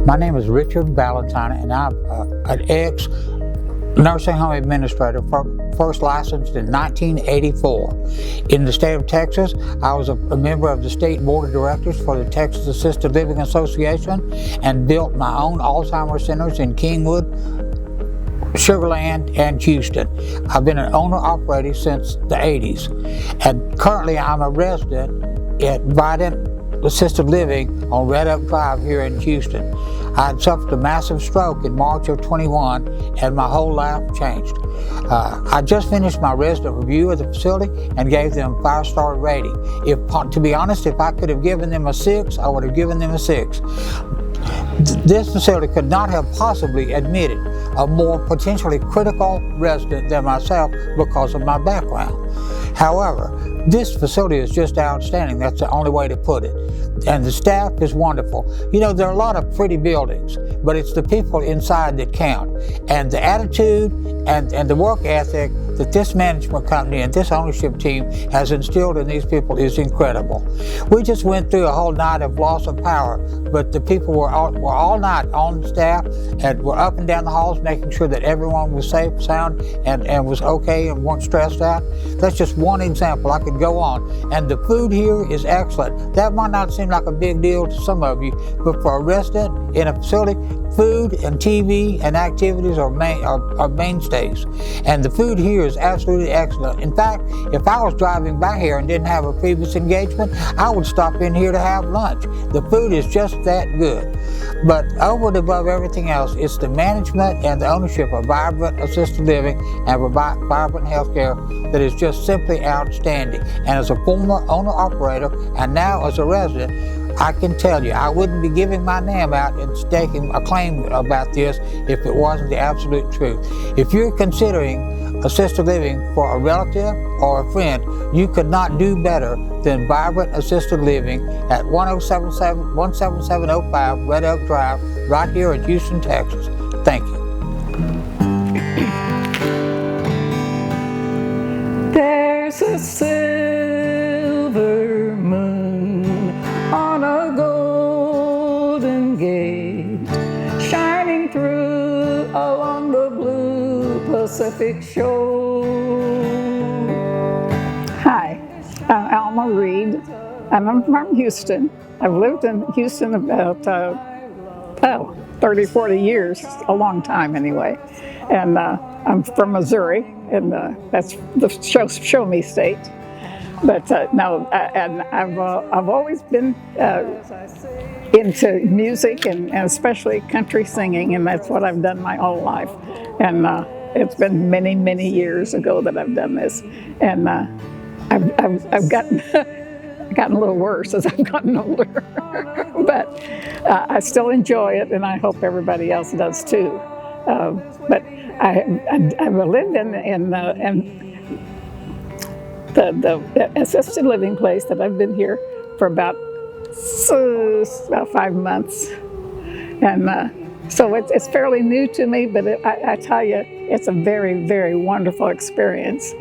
My name is Richard Valentine, and I'm an ex-nursing home administrator, first licensed in 1984. In the state of Texas, I was a member of the state board of directors for the Texas Assisted Living Association and built my own Alzheimer's centers in Kingwood, Sugar Land, and Houston. I've been an owner-operator since the 80s, and currently I'm a resident at Vidant Assisted Living on Red Oak Drive here in Houston. I had suffered a massive stroke in March of 21, and my whole life changed. I just finished my resident review of the facility and gave them a 5-star rating. To be honest, if I could have given them a 6, I would have given them a 6. This facility could not have possibly admitted a more potentially critical resident than myself because of my background. However, this facility is just outstanding. That's the only way to put it. And the staff is wonderful. You know, there are a lot of pretty buildings, but it's the people inside that count. And the attitude and the work ethic that this management company and this ownership team has instilled in these people is incredible. We just went through a whole night of loss of power, but the people were all night on staff and were up and down the halls making sure that everyone was safe, sound, and was okay and weren't stressed out. That's just one example. I could go on. And the food here is excellent. That might not seem like a big deal to some of you, but for a resident in a facility, food and TV and activities are mainstays. And the food here is absolutely excellent. In fact, if I was driving by here and didn't have a previous engagement, I would stop in here to have lunch. The food is just that good. But over and above everything else, it's the management and the ownership of Vibrant Assisted Living and Vibrant Healthcare that is just simply outstanding. And as a former owner-operator and now as a resident, I can tell you, I wouldn't be giving my name out and staking a claim about this if it wasn't the absolute truth. If you're considering assisted living for a relative or a friend, you could not do better than Vibrant Assisted Living at 17705 Red Oak Drive, right here in Houston, Texas. Thank you. There's a silver moon on a golden gate, shining through along the blue Pacific shore. Hi, I'm Alma Reed, and I'm from Houston. I've lived in Houston about 30, 40 years, a long time anyway. And I'm from Missouri, and that's the show me state. But no, and I've always been into music and especially country singing, and that's what I've done my whole life. And it's been many, many years ago that I've done this, and I've gotten gotten a little worse as I've gotten older. But I still enjoy it, and I hope everybody else does too. But I've lived in the assisted living place that I've been here for about 5 months, and so it's fairly new to me, but I tell you, it's a very, very wonderful experience.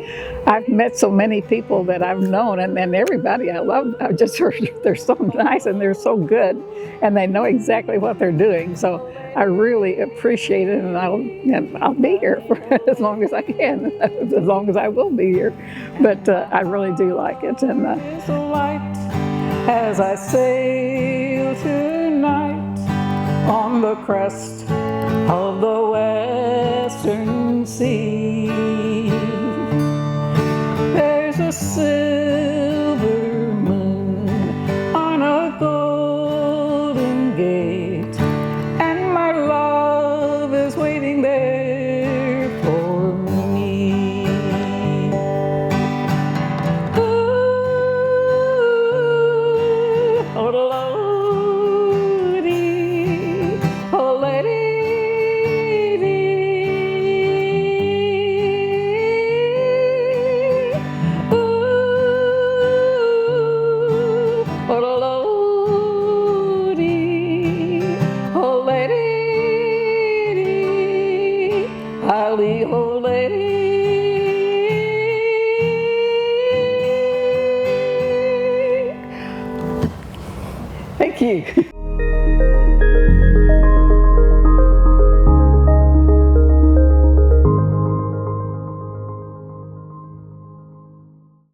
I've met so many people that I've known, and everybody I love. I've just heard they're so nice and they're so good, and they know exactly what they're doing. So I really appreciate it, and I'll be here for as long as I can, as long as I will be here. But I really do like it. And as I sail tonight on the crest of the western sea, there's a silver moon on a golden gate, and my love is waiting there for me. Ooh, oh, Lordy, oh, lady. Oh, lady. Thank you.